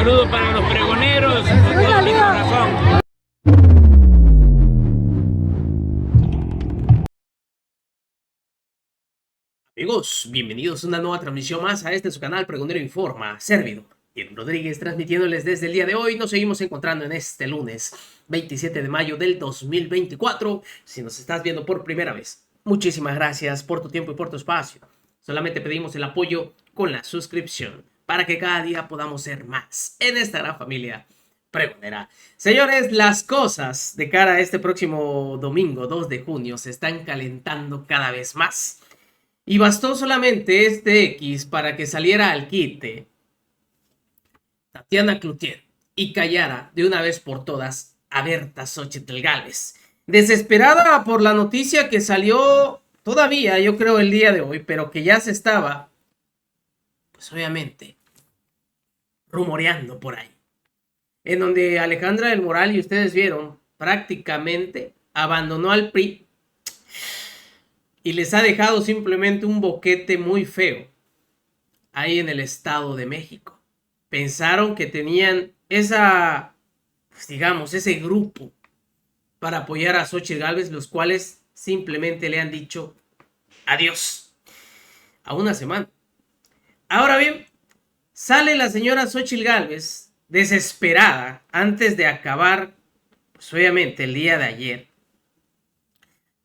saludo para los pregoneros, con todo mi corazón. Amigos, bienvenidos a una nueva transmisión más a su canal Pregonero Informa, servidor Diego Rodríguez, transmitiéndoles desde el día de hoy. Nos seguimos encontrando en este lunes 27 de mayo del 2024. Si nos estás viendo por primera vez, muchísimas gracias por tu tiempo y por tu espacio. Solamente pedimos el apoyo con la suscripción para que cada día podamos ser más en esta gran familia pregonera. Señores, las cosas de cara a este próximo domingo 2 de junio se están calentando cada vez más. Y bastó solamente este X para que saliera al quite Tatiana Cloutier y callara de una vez por todas a Berta Xochitl Gálvez. Desesperada por la noticia que salió todavía, yo creo, el día de hoy, pero que ya se estaba, pues obviamente, rumoreando por ahí. En donde Alejandra del Moral, y ustedes vieron, prácticamente abandonó al PRI y les ha dejado simplemente un boquete muy feo ahí en el Estado de México. Pensaron que tenían pues digamos, ese grupo para apoyar a Xochitl Gálvez, los cuales simplemente le han dicho adiós a una semana. Ahora bien, sale la señora Xochitl Gálvez desesperada antes de acabar, pues obviamente el día de ayer.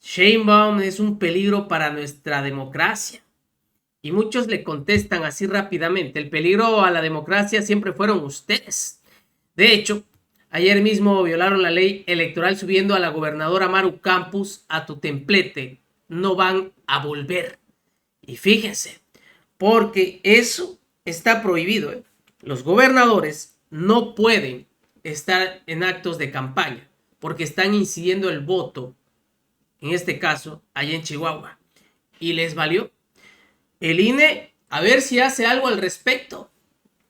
Sheinbaum es un peligro para nuestra democracia. Y muchos le contestan así rápidamente: el peligro a la democracia siempre fueron ustedes. De hecho, ayer mismo violaron la ley electoral subiendo a la gobernadora Maru Campos a tu templete. No van a volver. Y fíjense, porque eso está prohibido, ¿eh? Los gobernadores no pueden estar en actos de campaña porque están incidiendo el voto, en este caso, allá en Chihuahua. Y les valió. El INE, a ver si hace algo al respecto,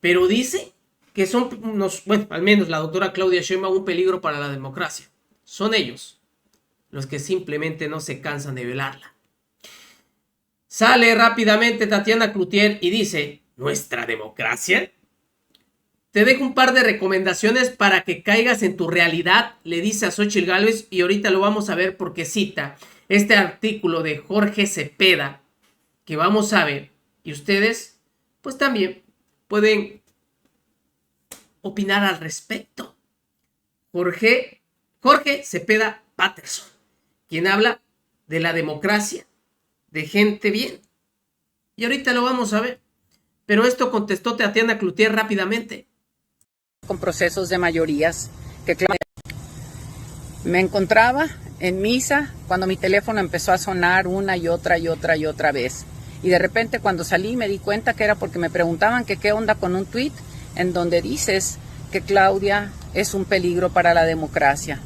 pero dice que son bueno, al menos la doctora Claudia Sheinbaum, un peligro para la democracia. Son ellos los que simplemente no se cansan de violarla. Sale rápidamente Tatiana Cloutier y dice: ¿nuestra democracia? Te dejo un par de recomendaciones para que caigas en tu realidad, le dice a Xochitl Gálvez, y ahorita lo vamos a ver porque cita este artículo de Jorge Cepeda, que vamos a ver, y ustedes pues también pueden opinar al respecto. Jorge Cepeda Patterson, quien habla de la democracia de gente bien, y ahorita lo vamos a ver. Pero esto contestó Tatiana Cloutier rápidamente. Con procesos de mayorías, que me encontraba en misa cuando mi teléfono empezó a sonar una y otra vez. Y de repente cuando salí me di cuenta que era porque me preguntaban que qué onda con un tuit en donde dices que Claudia es un peligro para la democracia.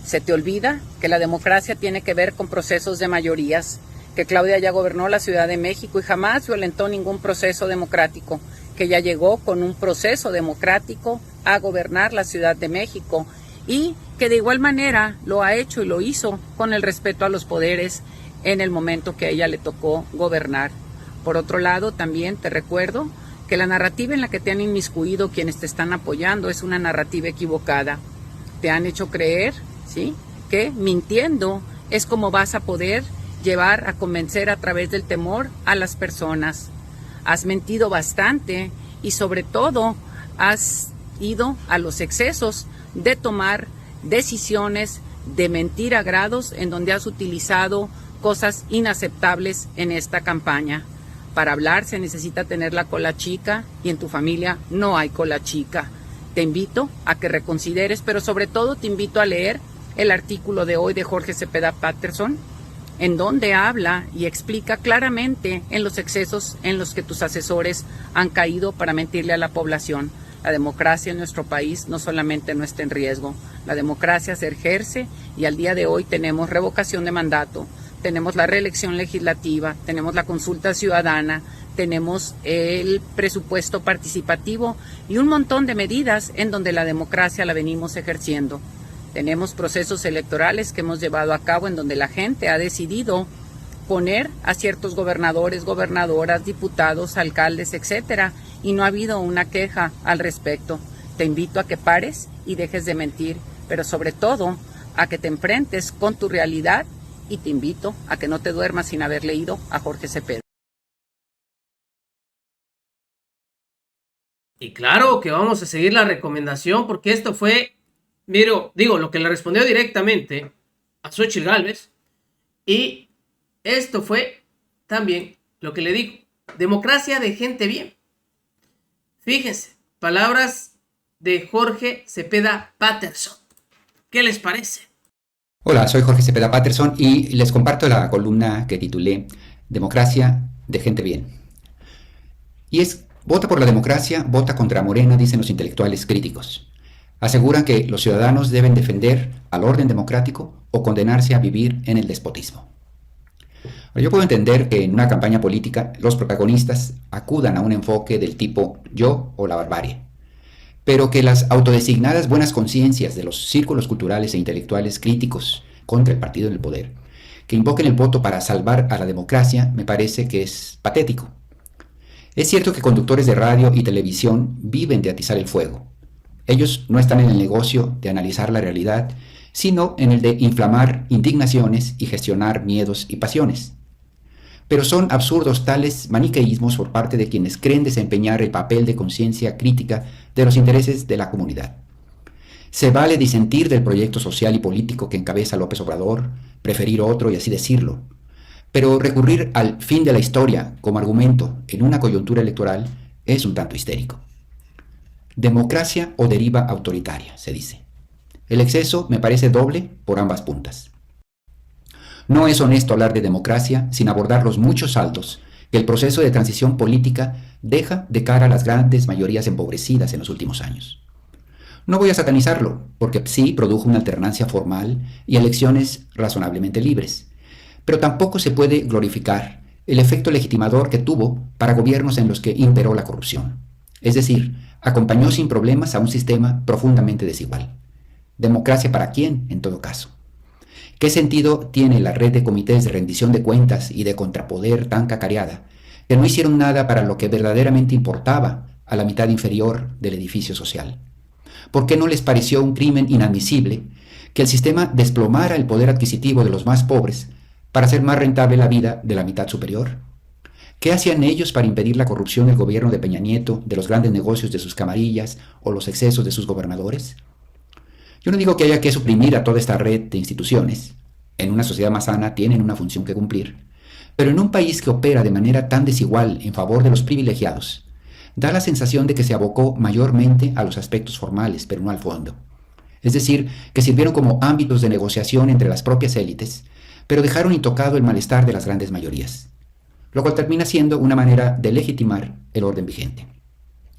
Se te olvida que la democracia tiene que ver con procesos de mayorías, que Claudia ya gobernó la Ciudad de México y jamás violentó ningún proceso democrático, que ya llegó con un proceso democrático a gobernar la Ciudad de México y que de igual manera lo ha hecho y lo hizo con el respeto a los poderes en el momento que a ella le tocó gobernar. Por otro lado, también te recuerdo que la narrativa en la que te han inmiscuido quienes te están apoyando es una narrativa equivocada. Te han hecho creer, ¿sí?, que mintiendo es como vas a poder llevar a convencer a través del temor a las personas. Has mentido bastante y sobre todo has ido a los excesos de tomar decisiones, de mentir a grados en donde has utilizado cosas inaceptables en esta campaña. Para hablar se necesita tener la cola chica y en tu familia no hay cola chica. Te invito a que reconsideres, pero sobre todo te invito a leer el artículo de hoy de Jorge Cepeda Patterson, en donde habla y explica claramente en los excesos en los que tus asesores han caído para mentirle a la población. La democracia en nuestro país no solamente no está en riesgo, la democracia se ejerce y al día de hoy tenemos revocación de mandato, tenemos la reelección legislativa, tenemos la consulta ciudadana, tenemos el presupuesto participativo y un montón de medidas en donde la democracia la venimos ejerciendo. Tenemos procesos electorales que hemos llevado a cabo en donde la gente ha decidido poner a ciertos gobernadores, gobernadoras, diputados, alcaldes, etcétera, y no ha habido una queja al respecto. Te invito a que pares y dejes de mentir, pero sobre todo a que te enfrentes con tu realidad, y te invito a que no te duermas sin haber leído a Jorge Cepeda. Y claro que vamos a seguir la recomendación, porque esto fue, digo, lo que le respondió directamente a Xóchitl Gálvez, y esto fue también lo que le digo: democracia de gente bien. Fíjense, palabras de Jorge Cepeda Patterson. ¿Qué les parece? Hola, soy Jorge Cepeda Patterson y les comparto la columna que titulé Democracia de gente bien. Y es: vota por la democracia, vota contra Morena, dicen los intelectuales críticos. Aseguran que los ciudadanos deben defender al orden democrático o condenarse a vivir en el despotismo. Yo puedo entender que en una campaña política los protagonistas acudan a un enfoque del tipo yo o la barbarie, pero que las autodesignadas buenas conciencias de los círculos culturales e intelectuales críticos contra el partido en el poder, que invoquen el voto para salvar a la democracia, me parece que es patético. Es cierto que conductores de radio y televisión viven de atizar el fuego. Ellos no están en el negocio de analizar la realidad, sino en el de inflamar indignaciones y gestionar miedos y pasiones. Pero son absurdos tales maniqueísmos por parte de quienes creen desempeñar el papel de conciencia crítica de los intereses de la comunidad. Se vale disentir del proyecto social y político que encabeza López Obrador, preferir otro y así decirlo, pero recurrir al fin de la historia como argumento en una coyuntura electoral es un tanto histérico. Democracia o deriva autoritaria, se dice. El exceso me parece doble por ambas puntas. No es honesto hablar de democracia sin abordar los muchos saldos que el proceso de transición política deja de cara a las grandes mayorías empobrecidas en los últimos años. No voy a satanizarlo, porque sí produjo una alternancia formal y elecciones razonablemente libres, pero tampoco se puede glorificar el efecto legitimador que tuvo para gobiernos en los que imperó la corrupción. Es decir, acompañó sin problemas a un sistema profundamente desigual. ¿Democracia para quién, en todo caso? ¿Qué sentido tiene la red de comités de rendición de cuentas y de contrapoder tan cacareada, que no hicieron nada para lo que verdaderamente importaba a la mitad inferior del edificio social? ¿Por qué no les pareció un crimen inadmisible que el sistema desplomara el poder adquisitivo de los más pobres para hacer más rentable la vida de la mitad superior? ¿Qué hacían ellos para impedir la corrupción del gobierno de Peña Nieto, de los grandes negocios de sus camarillas o los excesos de sus gobernadores? Yo no digo que haya que suprimir a toda esta red de instituciones. En una sociedad más sana tienen una función que cumplir. Pero en un país que opera de manera tan desigual en favor de los privilegiados, da la sensación de que se abocó mayormente a los aspectos formales, pero no al fondo. Es decir, que sirvieron como ámbitos de negociación entre las propias élites, pero dejaron intocado el malestar de las grandes mayorías, lo cual termina siendo una manera de legitimar el orden vigente.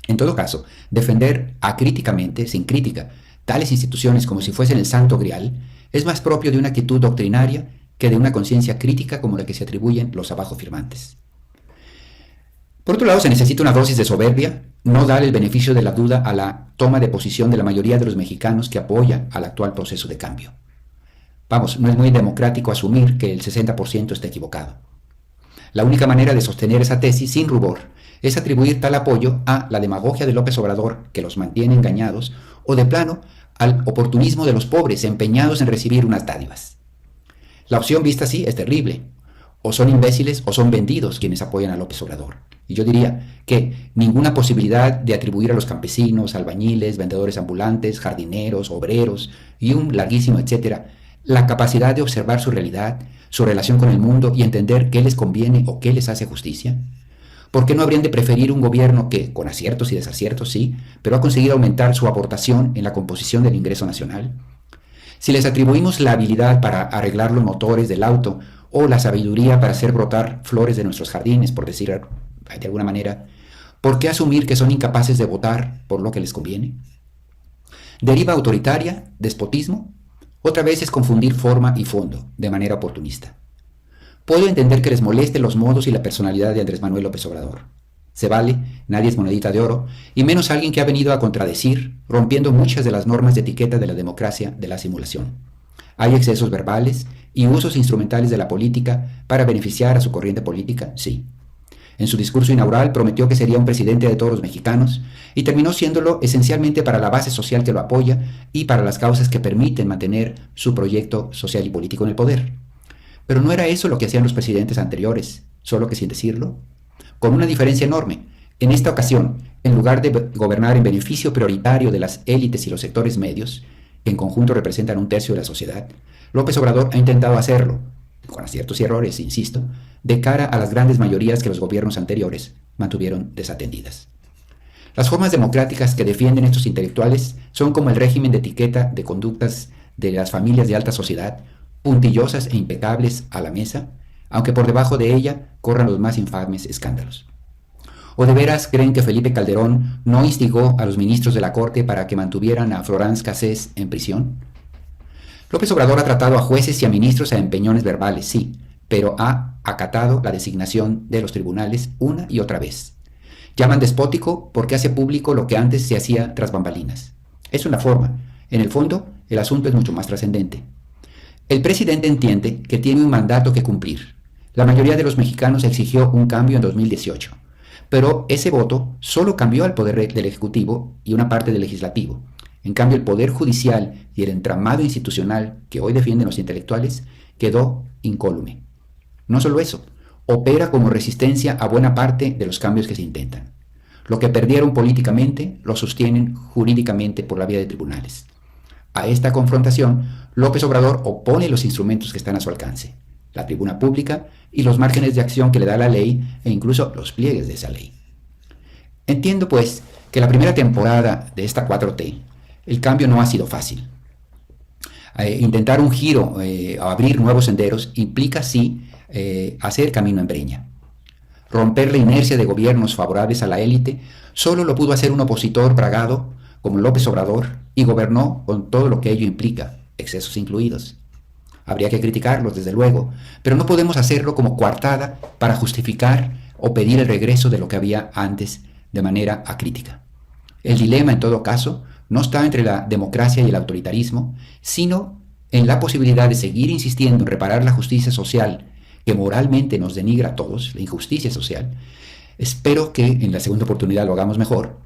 En todo caso, defender acríticamente, sin crítica, tales instituciones como si fuesen el santo grial, es más propio de una actitud doctrinaria que de una conciencia crítica como la que se atribuyen los abajo firmantes. Por otro lado, se necesita una dosis de soberbia, no dar el beneficio de la duda a la toma de posición de la mayoría de los mexicanos que apoya al actual proceso de cambio. Vamos, no es muy democrático asumir que el 60% está equivocado. La única manera de sostener esa tesis sin rubor es atribuir tal apoyo a la demagogia de López Obrador, que los mantiene engañados, o de plano al oportunismo de los pobres empeñados en recibir unas dádivas. La opción vista así es terrible. O son imbéciles o son vendidos quienes apoyan a López Obrador. Y yo diría que ninguna posibilidad de atribuir a los campesinos, albañiles, vendedores ambulantes, jardineros, obreros y un larguísimo etcétera, la capacidad de observar su realidad, su relación con el mundo y entender qué les conviene o qué les hace justicia. ¿Por qué no habrían de preferir un gobierno que, con aciertos y desaciertos sí, pero ha conseguido aumentar su aportación en la composición del ingreso nacional? Si les atribuimos la habilidad para arreglar los motores del auto o la sabiduría para hacer brotar flores de nuestros jardines, por decir de alguna manera, ¿por qué asumir que son incapaces de votar por lo que les conviene? ¿Deriva autoritaria, despotismo? Otra vez es confundir forma y fondo, de manera oportunista. Puedo entender que les moleste los modos y la personalidad de Andrés Manuel López Obrador. Se vale, nadie es monedita de oro, y menos alguien que ha venido a contradecir, rompiendo muchas de las normas de etiqueta de la democracia de la simulación. Hay excesos verbales y usos instrumentales de la política para beneficiar a su corriente política, sí. En su discurso inaugural prometió que sería un presidente de todos los mexicanos y terminó siéndolo esencialmente para la base social que lo apoya y para las causas que permiten mantener su proyecto social y político en el poder. Pero no era eso lo que hacían los presidentes anteriores, solo que sin decirlo, con una diferencia enorme. En esta ocasión, en lugar de gobernar en beneficio prioritario de las élites y los sectores medios, que en conjunto representan un tercio de la sociedad, López Obrador ha intentado hacerlo, con aciertos y errores, insisto, de cara a las grandes mayorías que los gobiernos anteriores mantuvieron desatendidas. Las formas democráticas que defienden estos intelectuales son como el régimen de etiqueta de conductas de las familias de alta sociedad, puntillosas e impecables a la mesa, aunque por debajo de ella corran los más infames escándalos. ¿O de veras creen que Felipe Calderón no instigó a los ministros de la Corte para que mantuvieran a Florence Cassés en prisión? López Obrador ha tratado a jueces y a ministros a empeñones verbales, sí, pero ha acatado la designación de los tribunales una y otra vez. Llaman despótico porque hace público lo que antes se hacía tras bambalinas. Es una forma. En el fondo, el asunto es mucho más trascendente. El presidente entiende que tiene un mandato que cumplir. La mayoría de los mexicanos exigió un cambio en 2018, pero ese voto solo cambió al poder del Ejecutivo y una parte del Legislativo. En cambio, el Poder Judicial y el entramado institucional que hoy defienden los intelectuales quedó incólume. No solo eso, opera como resistencia a buena parte de los cambios que se intentan. Lo que perdieron políticamente lo sostienen jurídicamente por la vía de tribunales. A esta confrontación, López Obrador opone los instrumentos que están a su alcance, la tribuna pública y los márgenes de acción que le da la ley e incluso los pliegues de esa ley. Entiendo, pues, que la primera temporada de esta 4T, el cambio no ha sido fácil. Intentar un giro o abrir nuevos senderos implica, sí, hacer camino en breña. Romper la inercia de gobiernos favorables a la élite solo lo pudo hacer un opositor bragado como López Obrador y gobernó con todo lo que ello implica, excesos incluidos. Habría que criticarlos, desde luego, pero no podemos hacerlo como coartada para justificar o pedir el regreso de lo que había antes de manera acrítica. El dilema, en todo caso, no está entre la democracia y el autoritarismo, sino en la posibilidad de seguir insistiendo en reparar la justicia social que moralmente nos denigra a todos, la injusticia social. Espero que en la segunda oportunidad lo hagamos mejor,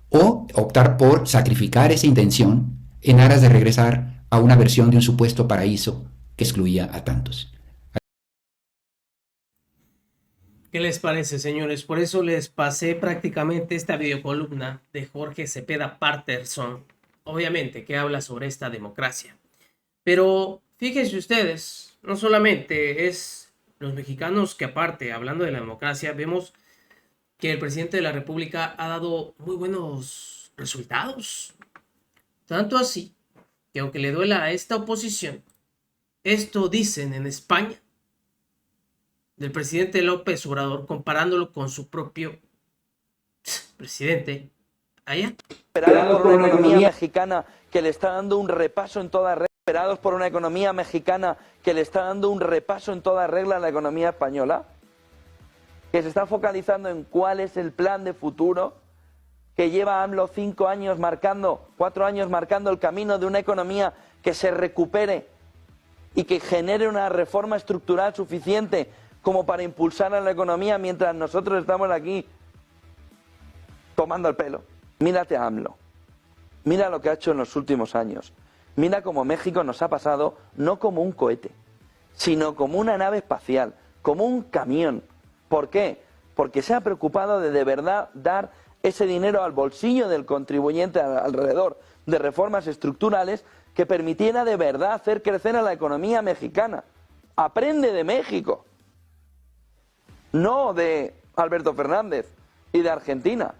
o optar por sacrificar esa intención en aras de regresar a una versión de un supuesto paraíso que excluía a tantos. ¿Qué les parece, señores? Por eso les pasé prácticamente esta videocolumna de Jorge Cepeda Patterson, obviamente, que habla sobre esta democracia. Pero fíjense ustedes, no solamente es los mexicanos que, aparte, hablando de la democracia, vemos que el presidente de la República ha dado muy buenos resultados. Tanto así que, aunque le duela a esta oposición, esto dicen en España del presidente López Obrador, comparándolo con su propio presidente allá. Esperados por una economía mexicana que le está dando un repaso en toda regla. Esperados por una economía mexicana que le está dando un repaso en toda regla a la economía española. Que se está focalizando en cuál es el plan de futuro. Que lleva AMLO 4 años marcando el camino de una economía que se recupere y que genere una reforma estructural suficiente como para impulsar a la economía mientras nosotros estamos aquí tomando el pelo. Mírate a AMLO. Mira lo que ha hecho en los últimos años. Mira cómo México nos ha pasado no como un cohete, sino como una nave espacial, como un camión. ¿Por qué? Porque se ha preocupado de verdad dar ese dinero al bolsillo del contribuyente alrededor de reformas estructurales que permitiera de verdad hacer crecer a la economía mexicana. Aprende de México. No de Alberto Fernández y de Argentina.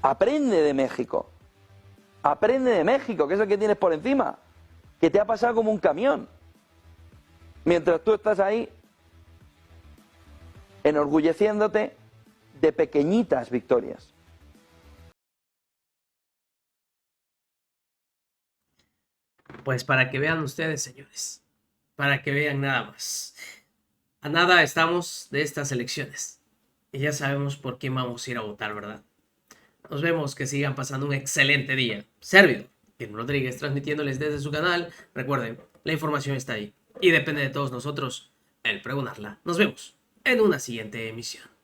Aprende de México. Aprende de México, que es el que tienes por encima, que te ha pasado como un camión. Mientras tú estás ahí enorgulleciéndote de pequeñitas victorias. Pues para que vean ustedes, señores, para que vean nada más. A nada estamos de estas elecciones. Y ya sabemos por quién vamos a ir a votar, ¿verdad? Nos vemos, que sigan pasando un excelente día. Servidor Kim Rodríguez, transmitiéndoles desde su canal. Recuerden, la información está ahí. Y depende de todos nosotros el pregonarla. Nos vemos. en una siguiente emisión.